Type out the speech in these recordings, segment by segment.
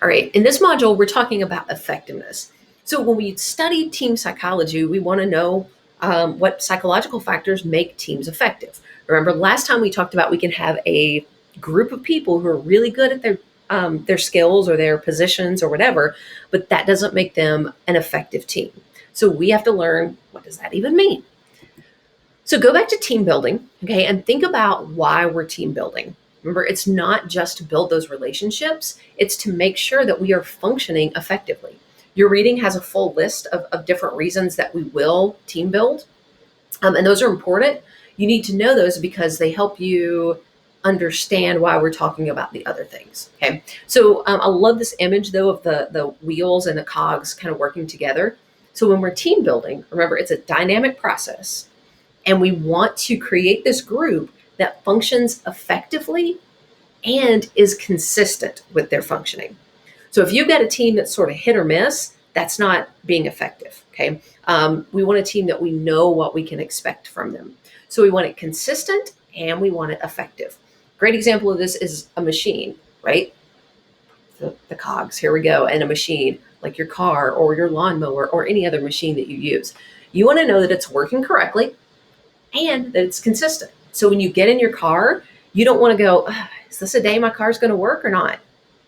All right, in this module, we're talking about effectiveness. So when we study team psychology, we want to know what psychological factors make teams effective. Remember, last time we talked about we can have a group of people who are really good at their skills or their positions or whatever, but that doesn't make them an effective team. So we have to learn, what does that even mean? So go back to team building, okay, and think about why we're team building. Remember, it's not just to build those relationships, it's to make sure that we are functioning effectively. Your reading has a full list of different reasons that we will team build, and those are important. You need to know those because they help you understand why we're talking about the other things. Okay, so I love this image though of the wheels and the cogs kind of working together. So when we're team building, remember it's a dynamic process, and we want to create this group that functions effectively and is consistent with their functioning. So if you've got a team that's sort of hit or miss, that's not being effective. Okay. We want a team that we know what we can expect from them. So we want it consistent and we want it effective. Great example of this is a machine, right? The cogs, here we go, and a machine like your car or your lawnmower or any other machine that you use. You want to know that it's working correctly and that it's consistent. So when you get in your car, you don't want to go, is this a day my car's going to work or not?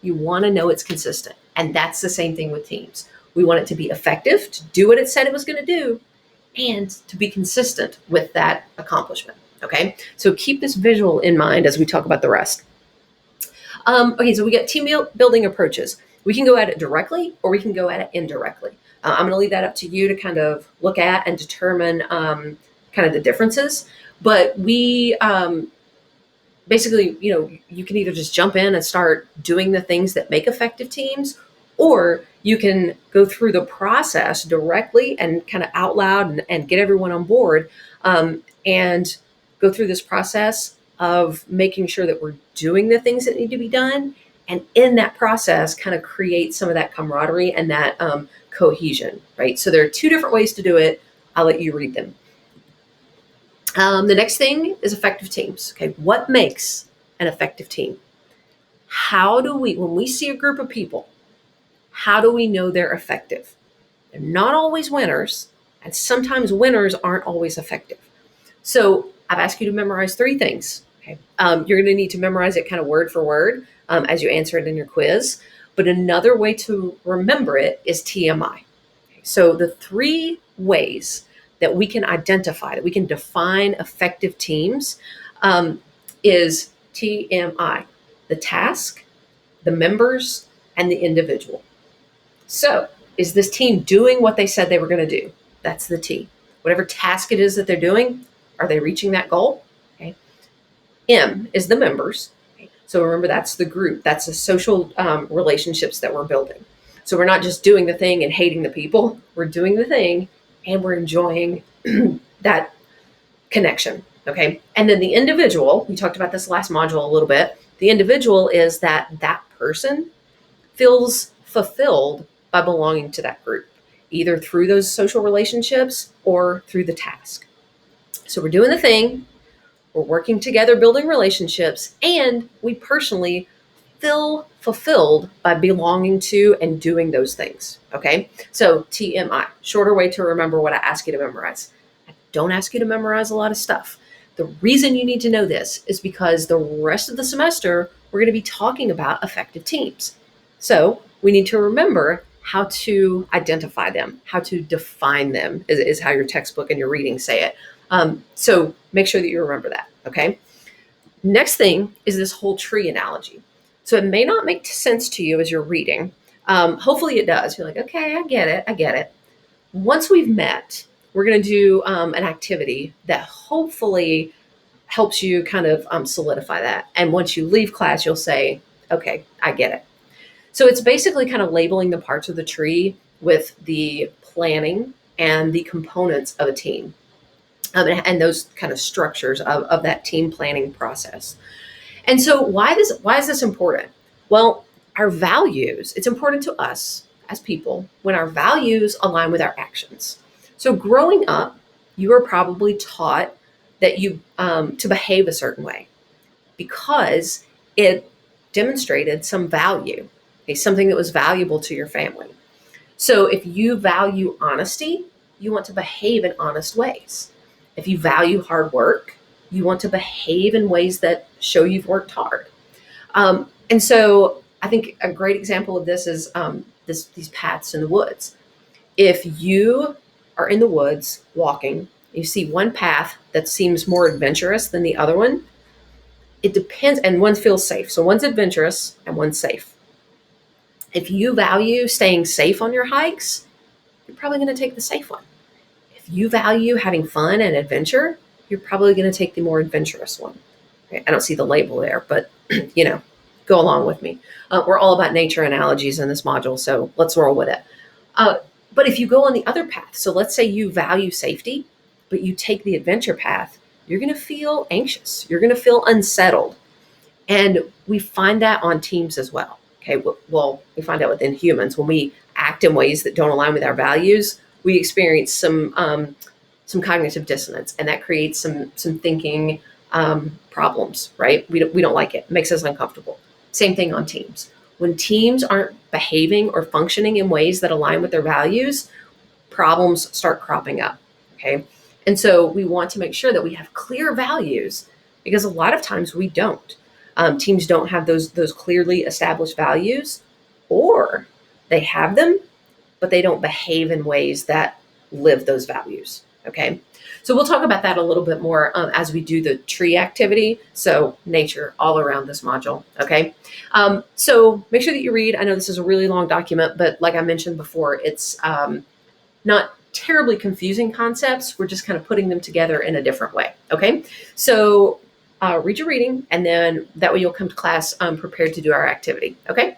You want to know it's consistent. And that's the same thing with teams. We want it to be effective, to do what it said it was going to do, and to be consistent with that accomplishment. Okay, so keep this visual in mind as we talk about the rest. Okay, so we got team building approaches. We can go at it directly or we can go at it indirectly. I'm going to leave that up to you to kind of look at and determine kind of the differences. But we basically, you can either just jump in and start doing the things that make effective teams, or you can go through the process directly and kind of out loud and get everyone on board, and go through this process of making sure that we're doing the things that need to be done. And in that process, kind of create some of that camaraderie and that cohesion, right? So there are two different ways to do it. I'll let you read them. The next thing is effective teams. Okay, what makes an effective team? How do we, when we see a group of people, how do we know they're effective? They're not always winners, and sometimes winners aren't always effective. So I've asked you to memorize 3 things. Okay, you're going to need to memorize it kind of word for word as you answer it in your quiz. But another way to remember it is TMI. Okay, so the 3 ways that we can identify, that we can define effective teams, is TMI, the task, the members, and the individual. So is this team doing what they said they were going to do? That's the T. Whatever task it is that they're doing, are they reaching that goal? Okay. M is the members. Okay. So remember, that's the group. That's the social relationships that we're building. So we're not just doing the thing and hating the people. We're doing the thing and we're enjoying that connection. Okay. And then the individual, we talked about this last module a little bit. The individual is that person feels fulfilled by belonging to that group, either through those social relationships or through the task. So we're doing the thing, we're working together, building relationships, and we personally feel fulfilled by belonging to and doing those things. Okay. So TMI, shorter way to remember what I ask you to memorize. I don't ask you to memorize a lot of stuff. The reason you need to know this is because the rest of the semester, we're going to be talking about effective teams. So we need to remember how to identify them, how to define them is how your textbook and your reading say it. So make sure that you remember that. Okay. Next thing is this whole tree analogy. So it may not make sense to you as you're reading. Hopefully it does. You're like, okay, I get it. Once we've met, we're going to do an activity that hopefully helps you kind of solidify that. And once you leave class, you'll say, okay, I get it. So it's basically kind of labeling the parts of the tree with the planning and the components of a team, and those kind of structures of that team planning process. And so why is this important? Well, our values, it's important to us as people when our values align with our actions. So growing up, you were probably taught that you to behave a certain way because it demonstrated some value. okay, something that was valuable to your family. So if you value honesty, you want to behave in honest ways. If you value hard work, you want to behave in ways that show you've worked hard. And so I think a great example of this is these paths in the woods. If you are in the woods walking, you see one path that seems more adventurous than the other one, it depends, and one feels safe. So one's adventurous and one's safe. If you value staying safe on your hikes, you're probably going to take the safe one. If you value having fun and adventure, you're probably going to take the more adventurous one. Okay, I don't see the label there, but go along with me. We're all about nature analogies in this module, so let's roll with it. But if you go on the other path, so let's say you value safety, but you take the adventure path, you're going to feel anxious. You're going to feel unsettled. And we find that on teams as well. Okay, well, we find out within humans when we act in ways that don't align with our values, we experience some cognitive dissonance, and that creates some thinking problems. Right? We don't like it. It makes us uncomfortable. Same thing on teams. When teams aren't behaving or functioning in ways that align with their values, problems start cropping up. Okay, and so we want to make sure that we have clear values, because a lot of times we don't. Teams don't have those clearly established values, or they have them, but they don't behave in ways that live those values. Okay, so we'll talk about that a little bit more as we do the tree activity. So nature all around this module. Okay, so make sure that you read. I know this is a really long document, but like I mentioned before, it's not terribly confusing concepts. We're just kind of putting them together in a different way. Okay, so read your reading, and then that way you'll come to class prepared to do our activity. Okay.